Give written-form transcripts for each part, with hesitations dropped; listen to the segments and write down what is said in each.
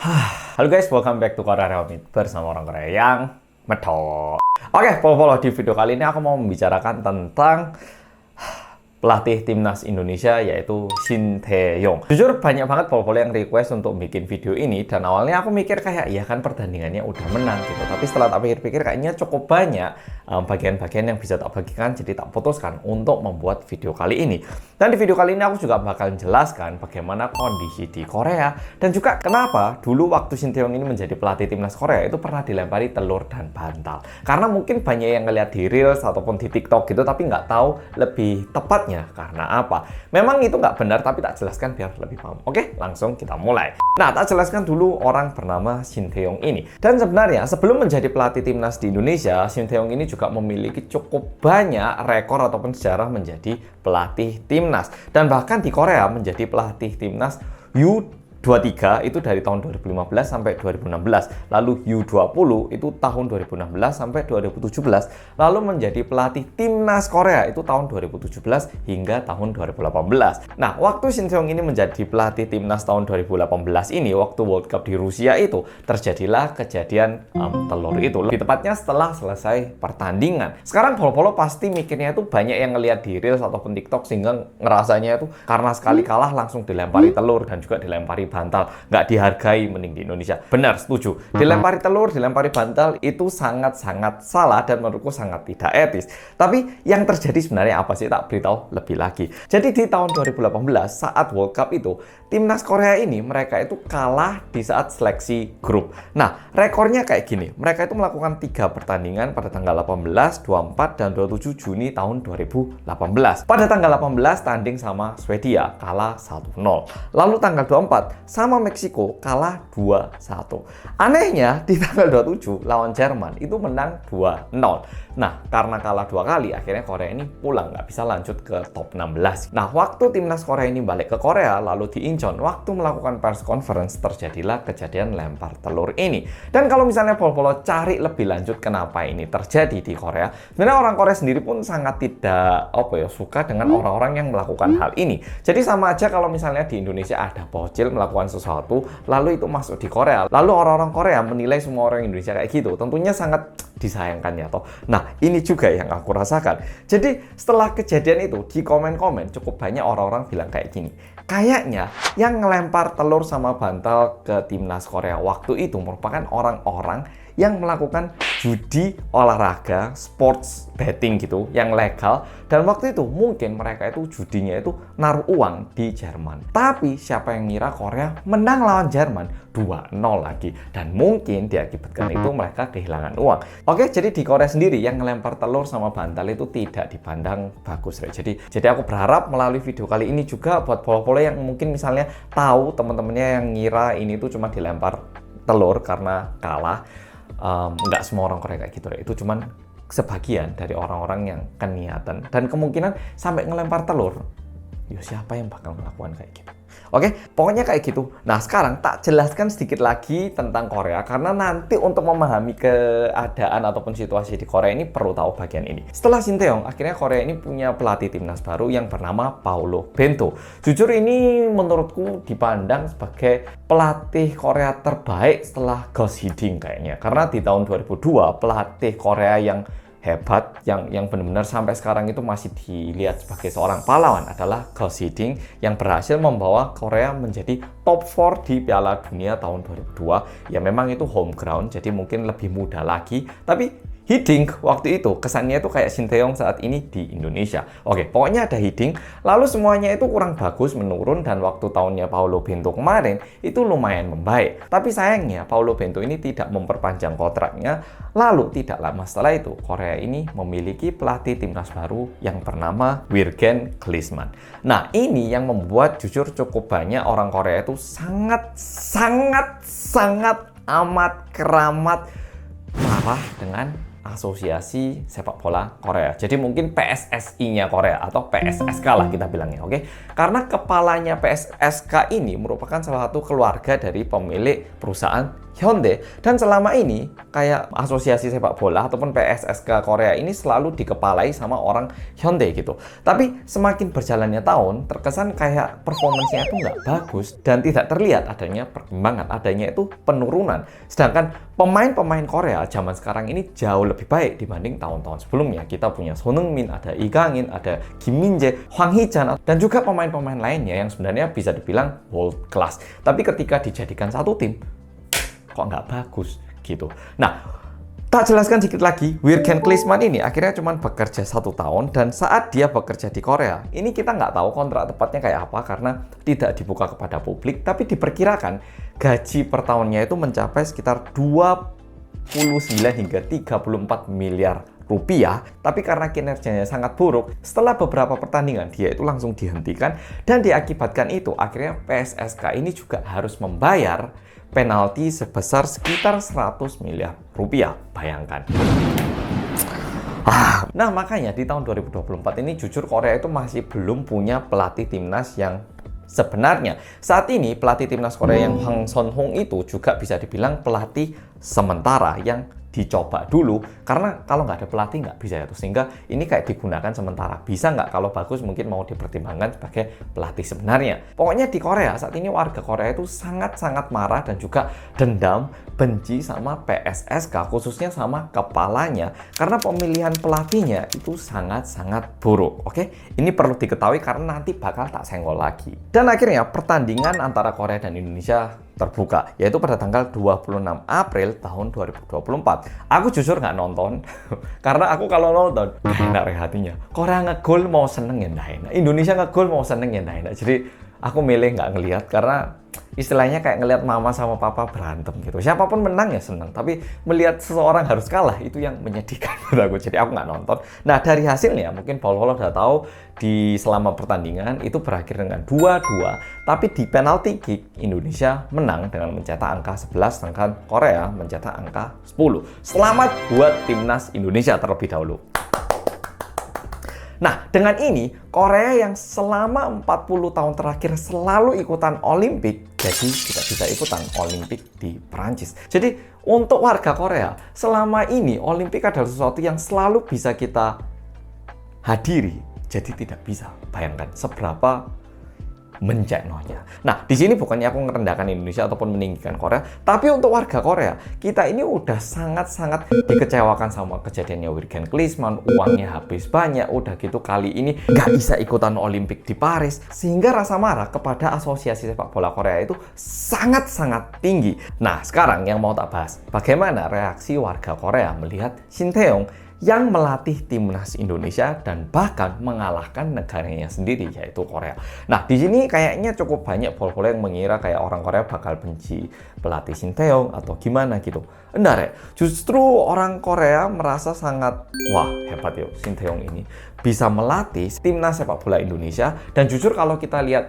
Halo guys, welcome back to Korea Realme bersama orang Korea yang medok. Oke, follow di video kali ini aku mau membicarakan tentang pelatih timnas Indonesia yaitu Shin Tae-yong. Jujur banyak banget follow yang request untuk bikin video ini dan awalnya aku mikir kayak ya kan pertandingannya udah menang gitu. Tapi setelah tak pikir-pikir kayaknya cukup banyak bagian-bagian yang bisa tak bagikan, jadi tak putuskan untuk membuat video kali ini. Dan di video kali ini aku juga bakal jelaskan bagaimana kondisi di Korea dan juga kenapa dulu waktu Shin Tae-yong ini menjadi pelatih timnas Korea itu pernah dilempari telur dan bantal. Karena mungkin banyak yang ngeliat di Reels ataupun di TikTok gitu tapi nggak tahu lebih tepat karena apa? Memang itu nggak benar, tapi tak jelaskan biar lebih paham. Oke, langsung kita mulai. Nah, tak jelaskan dulu orang bernama Shin Tae-yong ini. Dan sebenarnya sebelum menjadi pelatih timnas di Indonesia, Shin Tae-yong ini juga memiliki cukup banyak rekor ataupun sejarah menjadi pelatih timnas. Dan bahkan di Korea menjadi pelatih timnas U23 itu dari tahun 2015 sampai 2016. Lalu U20 itu tahun 2016 sampai 2017. Lalu menjadi pelatih timnas Korea itu tahun 2017 hingga tahun 2018. Nah, waktu Shin Tae-yong ini menjadi pelatih timnas tahun 2018 ini, waktu World Cup di Rusia itu, terjadilah kejadian telur itu. Lebih tepatnya setelah selesai pertandingan. Sekarang polo-polo pasti mikirnya itu banyak yang ngeliat di Reels ataupun TikTok sehingga ngerasanya itu karena sekali kalah langsung dilempari telur dan juga dilempari bantal, nggak dihargai mending di Indonesia. Benar, setuju. Dilempari telur, dilempari bantal itu sangat-sangat salah dan menurutku sangat tidak etis. Tapi yang terjadi sebenarnya apa sih? Tak beritahu lebih lagi. Jadi di tahun 2018 saat World Cup itu, timnas Korea ini mereka itu kalah di saat seleksi grup. Nah, rekornya kayak gini. Mereka itu melakukan 3 pertandingan pada tanggal 18, 24, dan 27 Juni tahun 2018. Pada tanggal 18 tanding sama Swedia, kalah 1-0. Lalu tanggal 24 sama Meksiko kalah 2-1. Anehnya di tanggal 27 lawan Jerman itu menang 2-0. Nah, karena kalah 2 kali akhirnya Korea ini pulang, nggak bisa lanjut ke top 16. Nah, waktu timnas Korea ini balik ke Korea lalu di Incheon, waktu melakukan press conference terjadilah kejadian lempar telur ini. Dan kalau misalnya polo-polo cari lebih lanjut kenapa ini terjadi di Korea, sebenarnya orang Korea sendiri pun sangat tidak suka dengan orang-orang yang melakukan hal ini. Jadi sama aja kalau misalnya di Indonesia ada bocil melakukan sesuatu lalu itu masuk di Korea, lalu orang-orang Korea menilai semua orang Indonesia kayak gitu, tentunya sangat disayangkan ya toh. Nah, ini juga yang aku rasakan. Jadi setelah kejadian itu di komen-komen cukup banyak orang-orang bilang kayak gini, kayaknya yang ngelempar telur sama bantal ke timnas Korea waktu itu merupakan orang-orang yang melakukan judi olahraga, sports betting gitu, yang legal. Dan waktu itu mungkin mereka itu judinya itu naruh uang di Jerman. Tapi siapa yang ngira Korea menang lawan Jerman 2-0 lagi. Dan mungkin diakibatkan itu mereka kehilangan uang. Oke, jadi di Korea sendiri yang ngelempar telur sama bantal itu tidak dipandang bagus. Jadi aku berharap melalui video kali ini juga buat polo-polo yang mungkin misalnya tahu teman-temannya yang ngira ini tuh cuma dilempar telur karena kalah. Nggak semua orang Korea kayak gitu deh. Itu cuman sebagian dari orang-orang yang keniatan dan kemungkinan sampai ngelempar telur. Yo, siapa yang bakal melakukan kayak gitu? Oke, pokoknya kayak gitu. Nah, sekarang tak jelaskan sedikit lagi tentang Korea karena nanti untuk memahami keadaan ataupun situasi di Korea ini perlu tahu bagian ini. Setelah Shin Tae-yong, akhirnya Korea ini punya pelatih timnas baru yang bernama Paulo Bento. Jujur ini menurutku dipandang sebagai pelatih Korea terbaik setelah Gus Hee-ding kayaknya. Karena di tahun 2002 pelatih Korea yang hebat, yang benar-benar sampai sekarang itu masih dilihat sebagai seorang pahlawan adalah Gus Hee-ding yang berhasil membawa Korea menjadi top 4 di Piala Dunia tahun 2002. Ya memang itu home ground, jadi mungkin lebih muda lagi, tapi Hee-ding waktu itu kesannya itu kayak Shin Tae-yong saat ini di Indonesia. Oke, pokoknya ada Hee-ding, lalu semuanya itu kurang bagus, menurun, dan waktu tahunnya Paulo Bento kemarin itu lumayan membaik. Tapi sayangnya Paulo Bento ini tidak memperpanjang kontraknya, lalu tidak lama setelah itu Korea ini memiliki pelatih timnas baru yang bernama Jurgen Klinsmann. Nah, ini yang membuat jujur cukup banyak orang Korea itu sangat amat keramat marah dengan Asosiasi Sepak Bola Korea. Jadi mungkin PSSI-nya Korea atau PSSK lah kita bilangnya, oke? Karena kepalanya PSSK ini merupakan salah satu keluarga dari pemilik perusahaan Hyundai. Dan selama ini kayak asosiasi sepak bola ataupun PSSK Korea ini selalu dikepalai sama orang Hyundai gitu. Tapi semakin berjalannya tahun, terkesan kayak performance-nya itu nggak bagus dan tidak terlihat adanya perkembangan, adanya itu penurunan. Sedangkan pemain-pemain Korea zaman sekarang ini jauh lebih baik dibanding tahun-tahun sebelumnya. Kita punya Son Heung-min, ada Lee Kang-in, ada Kim Min-jae, Hwang Hee-chan, dan juga pemain-pemain lainnya yang sebenarnya bisa dibilang world class. Tapi ketika dijadikan satu tim, kok nggak bagus gitu. Nah, tak jelaskan sedikit lagi, Jurgen Klinsmann ini akhirnya cuma bekerja 1 tahun, dan saat dia bekerja di Korea, ini kita nggak tahu kontrak tepatnya kayak apa karena tidak dibuka kepada publik, tapi diperkirakan gaji per tahunnya itu mencapai sekitar 29 hingga 34 miliar rupiah. Tapi karena kinerjanya sangat buruk, setelah beberapa pertandingan dia itu langsung dihentikan, dan diakibatkan itu akhirnya PSSK ini juga harus membayar penalti sebesar sekitar 100 miliar rupiah. Bayangkan. Nah, makanya di tahun 2024 ini jujur Korea itu masih belum punya pelatih timnas yang sebenarnya. Saat ini pelatih timnas Korea yang Hwang Son-hong itu juga bisa dibilang pelatih sementara yang dicoba dulu, karena kalau nggak ada pelatih nggak bisa ya tuh, sehingga ini kayak digunakan sementara. Bisa nggak kalau bagus mungkin mau dipertimbangkan sebagai pelatih sebenarnya. Pokoknya di Korea saat ini warga Korea itu sangat-sangat marah dan juga dendam, benci sama PSSK, khususnya sama kepalanya, karena pemilihan pelatihnya itu sangat-sangat buruk. Oke, ini perlu diketahui karena nanti bakal tak senggol lagi. Dan akhirnya pertandingan antara Korea dan Indonesia terbuka, yaitu pada tanggal 26 April tahun 2024. Aku jujur nggak nonton, karena aku kalau nonton, nggak enak hatinya. Korea ngegol mau seneng ya nggak enak, Indonesia ngegol mau seneng ya nggak enak. Jadi aku milih nggak ngelihat, karena istilahnya kayak ngelihat mama sama papa berantem gitu. Siapapun menang ya senang, tapi melihat seseorang harus kalah itu yang menyedihkan buat aku. Jadi aku nggak nonton. Nah, dari hasilnya mungkin Paul udah tahu di selama pertandingan itu berakhir dengan 2-2, tapi di penalti kick Indonesia menang dengan mencetak angka 11, sedangkan Korea mencetak angka 10. Selamat buat timnas Indonesia terlebih dahulu. Nah, dengan ini, Korea yang selama 40 tahun terakhir selalu ikutan Olimpik, jadi tidak bisa ikutan Olimpik di Perancis. Jadi, untuk warga Korea, selama ini Olimpik adalah sesuatu yang selalu bisa kita hadiri. Jadi tidak bisa. Bayangkan seberapa menjeknonya. Nah, di sini bukannya aku merendahkan Indonesia ataupun meninggikan Korea, tapi untuk warga Korea, kita ini udah sangat-sangat dikecewakan sama kejadiannya Jurgen Klinsmann, uangnya habis banyak, udah gitu kali ini nggak bisa ikutan Olimpik di Paris, sehingga rasa marah kepada asosiasi sepak bola Korea itu sangat-sangat tinggi. Nah, sekarang yang mau tak bahas, bagaimana reaksi warga Korea melihat Shin Tae-yong yang melatih timnas Indonesia dan bahkan mengalahkan negaranya sendiri, yaitu Korea. Nah, di sini kayaknya cukup banyak bola-bola yang mengira kayak orang Korea bakal benci pelatih Shin Tae-yong atau gimana gitu. Enggak, Rek. Justru orang Korea merasa sangat, wah hebat ya Shin Tae-yong ini bisa melatih timnas sepak bola Indonesia. Dan jujur kalau kita lihat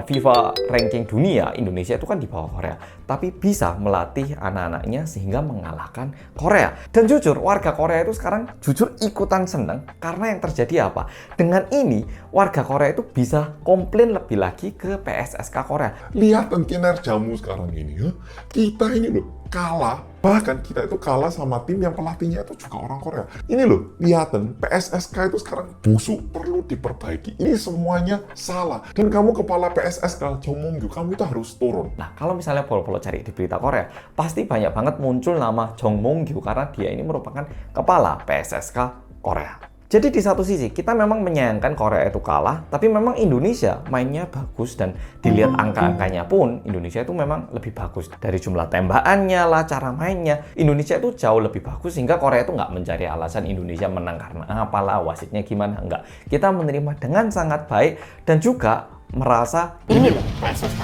FIFA ranking dunia, Indonesia itu kan di bawah Korea, tapi bisa melatih anak-anaknya sehingga mengalahkan Korea. Dan jujur warga Korea itu sekarang jujur ikutan seneng, karena yang terjadi apa? Dengan ini warga Korea itu bisa komplain lebih lagi ke PSSK Korea. Lihat kinerjamu sekarang ini ya. Kita ini loh kalah, bahkan kita itu kalah sama tim yang pelatihnya itu juga orang Korea. Ini loh, lihatan PSSK itu sekarang busuk, perlu diperbaiki. Ini semuanya salah. Dan kamu kepala PSSK, Jong Mong-gyu, kamu itu harus turun. Nah, kalau misalnya polo-polo cari di berita Korea, pasti banyak banget muncul nama Jong Mong-gyu karena dia ini merupakan kepala PSSK Korea. Jadi di satu sisi kita memang menyayangkan Korea itu kalah, tapi memang Indonesia mainnya bagus dan dilihat angka-angkanya pun Indonesia itu memang lebih bagus. Dari jumlah tembakannya lah, cara mainnya, Indonesia itu jauh lebih bagus, sehingga Korea itu nggak mencari alasan Indonesia menang karena apalah, wasitnya gimana, enggak. Kita menerima dengan sangat baik dan juga merasa ini loh PSSK.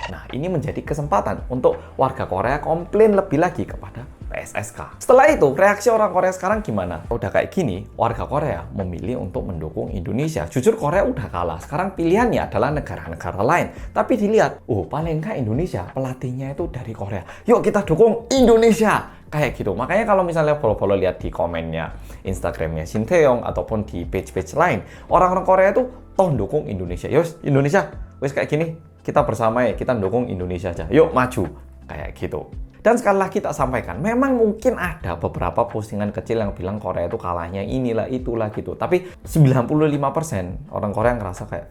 Nah, ini menjadi kesempatan untuk warga Korea komplain lebih lagi kepada PSSK. Setelah itu, reaksi orang Korea sekarang gimana? Udah kayak gini, warga Korea memilih untuk mendukung Indonesia. Jujur Korea udah kalah, sekarang pilihannya adalah negara-negara lain. Tapi dilihat, paling nggak Indonesia, pelatihnya itu dari Korea. Yuk kita dukung Indonesia! Kayak gitu. Makanya kalau misalnya follow lihat di komennya Instagramnya Shin Tae-yong ataupun di page-page lain, orang-orang Korea tuh toh dukung Indonesia. Yos, Indonesia, wes kayak gini, kita bersama ya, kita dukung Indonesia aja. Yuk maju, kayak gitu. Dan sekali lagi tak sampaikan, memang mungkin ada beberapa postingan kecil yang bilang Korea itu kalahnya inilah, itulah gitu. Tapi 95% orang Korea ngerasa kayak,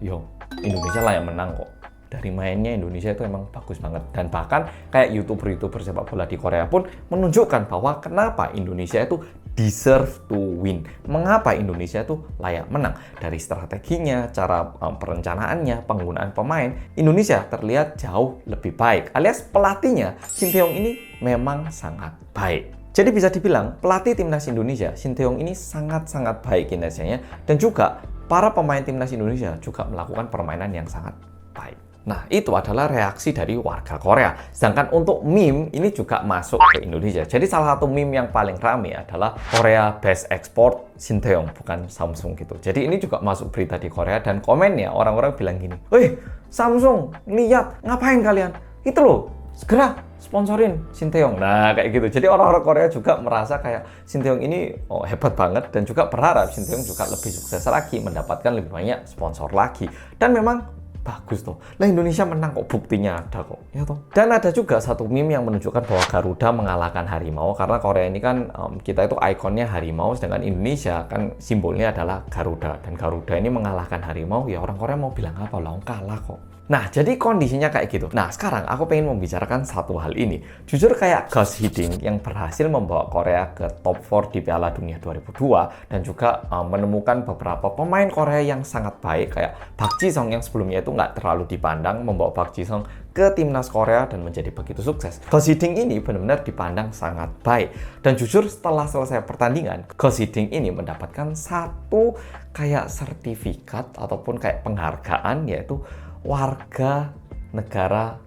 yo Indonesia lah yang menang kok. Dari mainnya Indonesia itu emang bagus banget. Dan bahkan kayak YouTuber sepak bola di Korea pun menunjukkan bahwa kenapa Indonesia itu deserve to win. Mengapa Indonesia itu layak menang. Dari strateginya, cara perencanaannya, penggunaan pemain, Indonesia terlihat jauh lebih baik. Alias pelatihnya, Shin Tae-yong ini memang sangat baik. Jadi bisa dibilang pelatih timnas Indonesia, Shin Tae-yong ini sangat-sangat baik kinerjanya. Dan juga para pemain timnas Indonesia juga melakukan permainan yang sangat baik. Nah, itu adalah reaksi dari warga Korea. Sedangkan untuk meme ini juga masuk ke Indonesia. Jadi salah satu meme yang paling ramai adalah Korea Best Export Shin Tae-yong, bukan Samsung gitu. Jadi ini juga masuk berita di Korea dan komennya orang-orang bilang gini, "Wih, Samsung, lihat, ngapain kalian? Itu loh, segera sponsorin Shin Tae-yong." Nah, kayak gitu. Jadi orang-orang Korea juga merasa kayak Shin Tae-yong ini hebat banget dan juga berharap Shin Tae-yong juga lebih sukses lagi, mendapatkan lebih banyak sponsor lagi. Dan memang bagus tuh. Lah Indonesia menang kok, buktinya ada kok. Ya toh. Dan ada juga satu meme yang menunjukkan bahwa Garuda mengalahkan harimau karena Korea ini kan kita itu ikonnya harimau, sedangkan Indonesia kan simbolnya adalah Garuda. Dan Garuda ini mengalahkan harimau, ya orang Korea mau bilang apa? Lah kalah kok. Nah, jadi kondisinya kayak gitu. Nah, sekarang aku pengen membicarakan satu hal ini. Jujur kayak Gus Hiding yang berhasil membawa Korea ke top 4 di Piala Dunia 2002 dan juga menemukan beberapa pemain Korea yang sangat baik kayak Park Ji-sung yang sebelumnya itu nggak terlalu dipandang, membawa Park Ji-sung ke timnas Korea dan menjadi begitu sukses. Gus Hiding ini benar-benar dipandang sangat baik. Dan jujur setelah selesai pertandingan, Gus Hiding ini mendapatkan satu kayak sertifikat ataupun kayak penghargaan, yaitu warga negara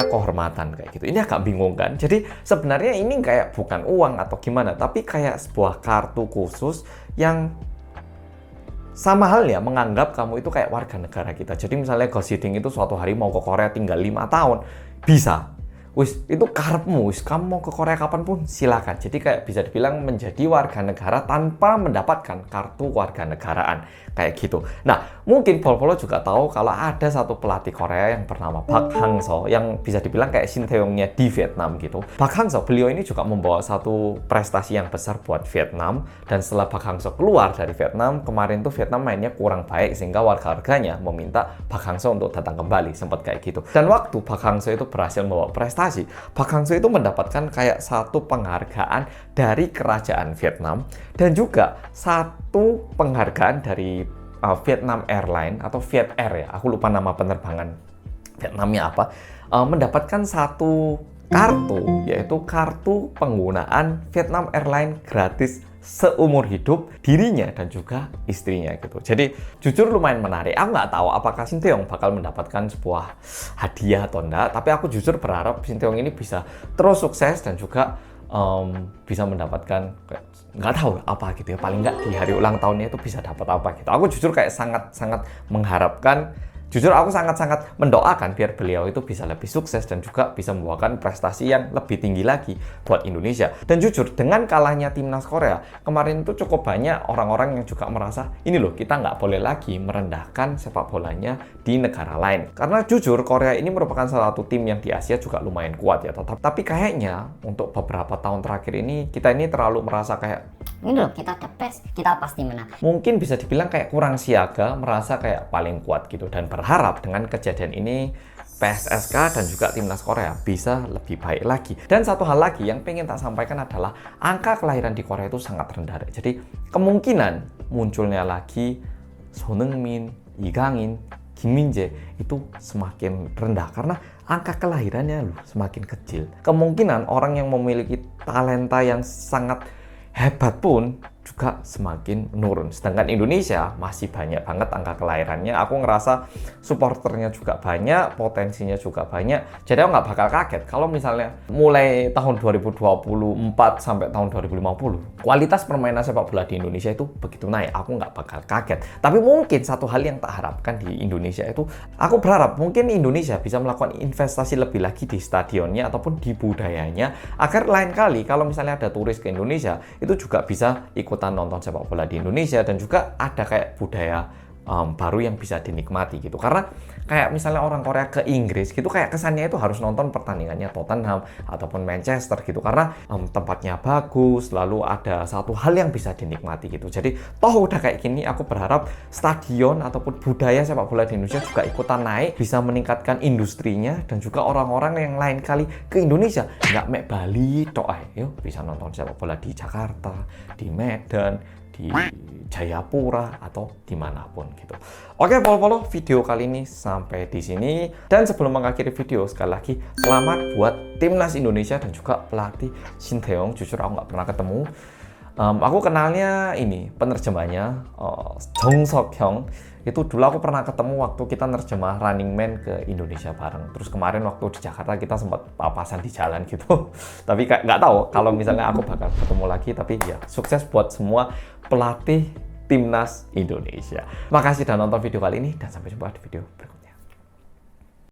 kehormatan kayak gitu. Ini agak bingung kan? Jadi sebenarnya ini kayak bukan uang atau gimana, tapi kayak sebuah kartu khusus yang sama halnya menganggap kamu itu kayak warga negara kita. Jadi misalnya Gus Hiding itu suatu hari mau ke Korea tinggal 5 tahun, bisa. Wis, itu karepmu, wis, kamu mau ke Korea kapanpun silakan. Jadi kayak bisa dibilang menjadi warga negara tanpa mendapatkan kartu warga negaraan kayak gitu. Nah, mungkin Pol juga tahu kalau ada satu pelatih Korea yang bernama Park Hang-seo yang bisa dibilang kayak Shin Tae-yongnya di Vietnam gitu. Park Hang-seo, beliau ini juga membawa satu prestasi yang besar buat Vietnam, dan setelah Park Hang-seo keluar dari Vietnam, kemarin tuh Vietnam mainnya kurang baik sehingga warga-warganya meminta Park Hang-seo untuk datang kembali, sempat kayak gitu. Dan waktu Park Hang-seo itu berhasil membawa prestasi, Park Hang-seo itu mendapatkan kayak satu penghargaan dari kerajaan Vietnam dan juga satu penghargaan dari Vietnam Airlines atau Viet Air ya, aku lupa nama penerbangan Vietnamnya apa, mendapatkan satu kartu, yaitu kartu penggunaan Vietnam Airlines gratis seumur hidup dirinya dan juga istrinya gitu. Jadi jujur lumayan menarik. Aku nggak tahu apakah Shin Tae-yong bakal mendapatkan sebuah hadiah atau enggak, tapi aku jujur berharap Shin Tae-yong ini bisa terus sukses dan juga bisa mendapatkan nggak tahu apa gitu ya, paling nggak di hari ulang tahunnya itu bisa dapat apa gitu. Aku jujur kayak sangat-sangat mengharapkan. Jujur aku sangat-sangat mendoakan biar beliau itu bisa lebih sukses dan juga bisa membawakan prestasi yang lebih tinggi lagi buat Indonesia. Dan jujur dengan kalahnya timnas Korea kemarin itu cukup banyak orang-orang yang juga merasa ini loh, kita nggak boleh lagi merendahkan sepak bolanya di negara lain. Karena jujur Korea ini merupakan salah satu tim yang di Asia juga lumayan kuat ya. Tapi kayaknya untuk beberapa tahun terakhir ini kita ini terlalu merasa kayak ini loh, kita the best, kita pasti menang. Mungkin bisa dibilang kayak kurang siaga, merasa kayak paling kuat gitu. Dan berharap dengan kejadian ini PSSK dan juga timnas Korea bisa lebih baik lagi. Dan satu hal lagi yang pengen tak sampaikan adalah angka kelahiran di Korea itu sangat rendah. Jadi kemungkinan munculnya lagi Son Heung-min, Lee Kang-in, Kim Min-jae itu semakin rendah karena angka kelahirannya loh semakin kecil. Kemungkinan orang yang memiliki talenta yang sangat hebat pun juga semakin menurun. Sedangkan Indonesia masih banyak banget angka kelahirannya. Aku ngerasa supporternya juga banyak, potensinya juga banyak. Jadi aku nggak bakal kaget kalau misalnya mulai tahun 2024 sampai tahun 2050, kualitas permainan sepak bola di Indonesia itu begitu naik. Aku nggak bakal kaget. Tapi mungkin satu hal yang tak harapkan di Indonesia itu, aku berharap mungkin Indonesia bisa melakukan investasi lebih lagi di stadionnya ataupun di budayanya, agar lain kali kalau misalnya ada turis ke Indonesia, itu juga bisa ikutan nonton sepak bola di Indonesia dan juga ada kayak budaya baru yang bisa dinikmati gitu. Karena kayak misalnya orang Korea ke Inggris gitu, kayak kesannya itu harus nonton pertandingannya Tottenham ataupun Manchester gitu, karena tempatnya bagus, lalu ada satu hal yang bisa dinikmati gitu. Jadi toh udah kayak gini, aku berharap stadion ataupun budaya sepak bola di Indonesia juga ikutan naik, bisa meningkatkan industrinya, dan juga orang-orang yang lain kali ke Indonesia nggak mek Bali tok ae, yuk bisa nonton sepak bola di Jakarta, di Medan, di Jayapura, atau dimanapun gitu. Oke, polo-polo, video kali ini sampai di sini. Dan sebelum mengakhiri video, sekali lagi selamat buat timnas Indonesia dan juga pelatih Shin Tae-yong. Jujur aku nggak pernah ketemu. Aku kenalnya ini penerjemahnya Jong Seok-hyung. Itu dulu aku pernah ketemu waktu kita nerjemah Running Man ke Indonesia bareng. Terus kemarin waktu di Jakarta kita sempat papasan di jalan gitu. Tapi nggak tahu kalau misalnya aku bakal ketemu lagi. Tapi ya sukses buat semua pelatih timnas Indonesia. Makasih sudah nonton video kali ini dan sampai jumpa di video berikutnya.